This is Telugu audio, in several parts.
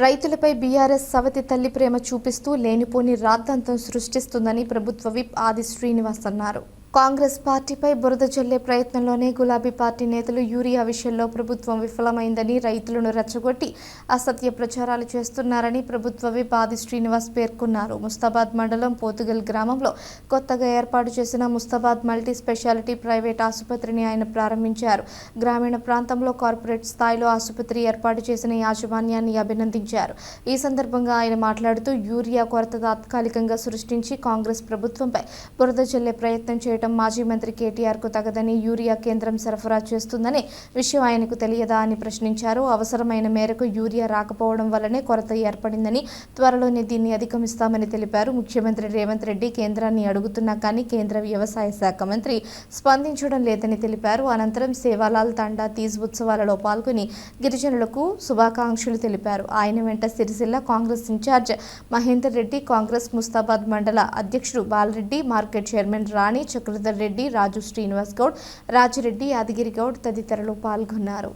రైతులపై బీఆర్ఎస్ సవతి తల్లి ప్రేమ చూపిస్తూ లేనిపోని రాద్ధాంతం సృష్టిస్తుందని ప్రభుత్వ విప్ ఆది శ్రీనివాస్ అన్నారు. కాంగ్రెస్ పార్టీపై బురద జల్లే ప్రయత్నంలోనే గులాబీ పార్టీ నేతలు యూరియా విషయంలో ప్రభుత్వం విఫలమైందని, రైతులను రెచ్చగొట్టి అసత్య ప్రచారాలు చేస్తున్నారని ప్రభుత్వ విప్ ఆది శ్రీనివాస్ పేర్కొన్నారు. ముస్తాబాద్ మండలం పోతుగల్ గ్రామంలో కొత్తగా ఏర్పాటు చేసిన ముస్తాబాద్ మల్టీ స్పెషాలిటీ ప్రైవేట్ ఆసుపత్రిని ఆయన ప్రారంభించారు. గ్రామీణ ప్రాంతంలో కార్పొరేట్ స్థాయిలో ఆసుపత్రి ఏర్పాటు చేసిన యాజమాన్యాన్ని అభినందించారు. ఈ సందర్భంగా ఆయన మాట్లాడుతూ యూరియా కొరత తాత్కాలికంగా సృష్టించి కాంగ్రెస్ ప్రభుత్వంపై బురద జల్లే ప్రయత్నం చేయడం మాజీ మంత్రి కేటీఆర్కు తగదని, యూరియా కేంద్రం సరఫరా చేస్తుందనే విషయం ఆయనకు తెలియదా అని ప్రశ్నించారు. అవసరమైన మేరకు యూరియా రాకపోవడం వల్లనే కొరత ఏర్పడిందని, త్వరలోనే దీన్ని అధిగమిస్తామని తెలిపారు. ముఖ్యమంత్రి రేవంత్ రెడ్డి కేంద్రాన్ని అడుగుతున్నా కానీ కేంద్ర వ్యవసాయ శాఖ మంత్రి స్పందించడం లేదని తెలిపారు. అనంతరం సేవాలాల్ తండా తీజ్ ఉత్సవాలలో పాల్గొని గిరిజనులకు శుభాకాంక్షలు తెలిపారు. ఆయన వెంట సిరిసిల్ల కాంగ్రెస్ ఇన్ఛార్జ్ మహేందర్ రెడ్డి, కాంగ్రెస్ ముస్తాబాద్ మండల అధ్యక్షుడు బాలరెడ్డి, మార్కెట్ చైర్మన్ రాణి, చక్రధర్ రెడ్డి, రాజు శ్రీనివాస్ గౌడ్, రాజిరెడ్డి, యాదగిరి గౌడ్ తదితరులు పాల్గొన్నారు.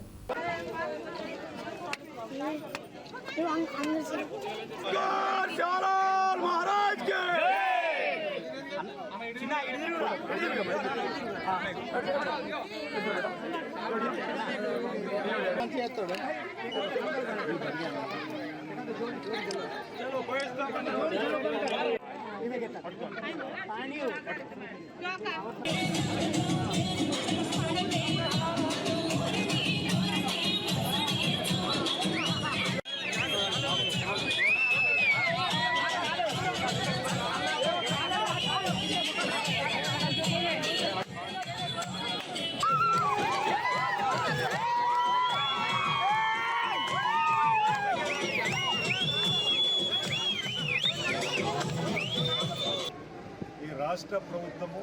రాష్ట్ర ప్రభుత్వము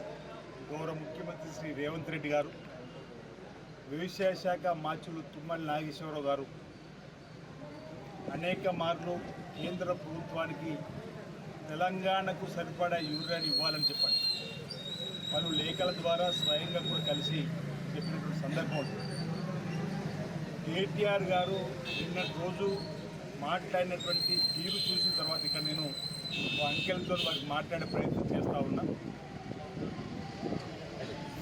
గౌరవ ముఖ్యమంత్రి శ్రీ రేవంత్ రెడ్డి గారు, వ్యవసాయ శాఖ మార్చులు తుమ్మల నాగేశ్వరరావు గారు అనేక మార్లు కేంద్ర ప్రభుత్వానికి తెలంగాణకు సరిపడా యూరియాని ఇవ్వాలని చెప్పండి పలు లేఖల ద్వారా స్వయంగా కూడా కలిసి చెప్పినటువంటి సందర్భం ఉంటుంది. కేటీఆర్ గారు నిన్నటి రోజు మాట్లాడినటువంటి తీరు చూసిన తర్వాత ఇక్కడ నేను అంకెలతో వారికి మాట్లాడే ప్రయత్నం చేస్తూ ఉన్నా.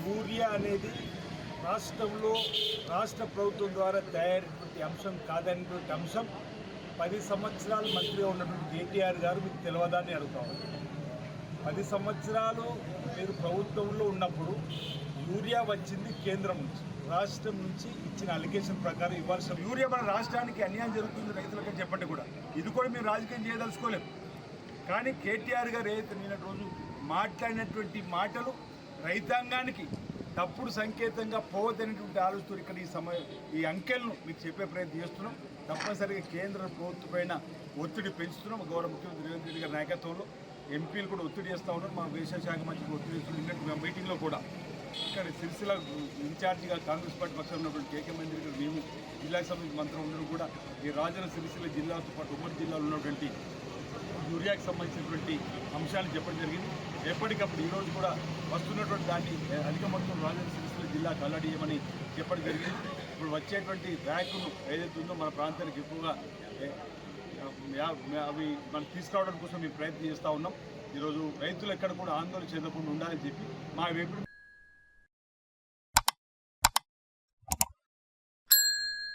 యూరియా అనేది రాష్ట్రంలో రాష్ట్ర ప్రభుత్వం ద్వారా తయారైనటువంటి అంశం కాదనేటువంటి అంశం 10 సంవత్సరాలు మంత్రిగా ఉన్నటువంటి కేటీఆర్ గారు మీకు తెలియదాన్ని అడుగుతా ఉన్నారు. 10 సంవత్సరాలు మీరు ప్రభుత్వంలో ఉన్నప్పుడు యూరియా వచ్చింది కేంద్రం నుంచి, రాష్ట్రం నుంచి ఇచ్చిన అలిగేషన్ ప్రకారం ఇవ్వాల్సిన యూరియా మన రాష్ట్రానికి అన్యాయం జరుగుతుంది రైతులకని చెప్పండి కూడా ఇది కూడా మీరు రాజకీయం చేయదలుచుకోలేము. కానీ కేటీఆర్ గారు ఏదైతే నిన్నటి రోజు మాట్లాడినటువంటి మాటలు రైతాంగానికి తప్పుడు సంకేతంగా పోవద్దనేటువంటి ఆలోచన ఇక్కడ ఈ అంకెలను మీకు చెప్పే ప్రయత్నం చేస్తున్నాం. తప్పనిసరిగా కేంద్ర ప్రభుత్వం పైన ఒత్తిడి పెంచుతున్నాం. గౌరవ ముఖ్యమంత్రి రేవంత్ రెడ్డి గారి నాయకత్వంలో ఎంపీలు కూడా ఒత్తిడి చేస్తూ ఉన్నారు. మా వ్యవసాయ శాఖ మంత్రికి ఒత్తిడి చేస్తున్న మీటింగ్లో కూడా ఇక్కడ సిరిసిల్ల ఇన్ఛార్జిగా కాంగ్రెస్ పార్టీ పక్షంలో ఉన్నటువంటి కేకే మంత్రి గారు, మేము జిల్లాకు సంబంధించిన మంత్రులు అందరూ కూడా ఈ రాజన్న సిరిసిల్ల జిల్లాతో పాటు ఉమ్మడి జిల్లాలో ఉన్నటువంటి యూరియాకి సంబంధించినటువంటి అంశాలను చెప్పడం జరిగింది. ఎప్పటికప్పుడు ఈరోజు కూడా వస్తున్నటువంటి దాన్ని అధిక మొత్తం రాజన్న సిరిసిల్ల జిల్లాకు అలర్ట్ చేయమని చెప్పడం జరిగింది. ఇప్పుడు వచ్చేటువంటి ర్యాకును ఏదైతే ఉందో మన ప్రాంతానికి ఎక్కువగా అవి మనం తీసుకురావడం కోసం మేము ప్రయత్నం చేస్తూ ఉన్నాం. ఈరోజు రైతులు ఎక్కడ కూడా ఆందోళన చెందకుండా ఉండాలని చెప్పి మా వైపు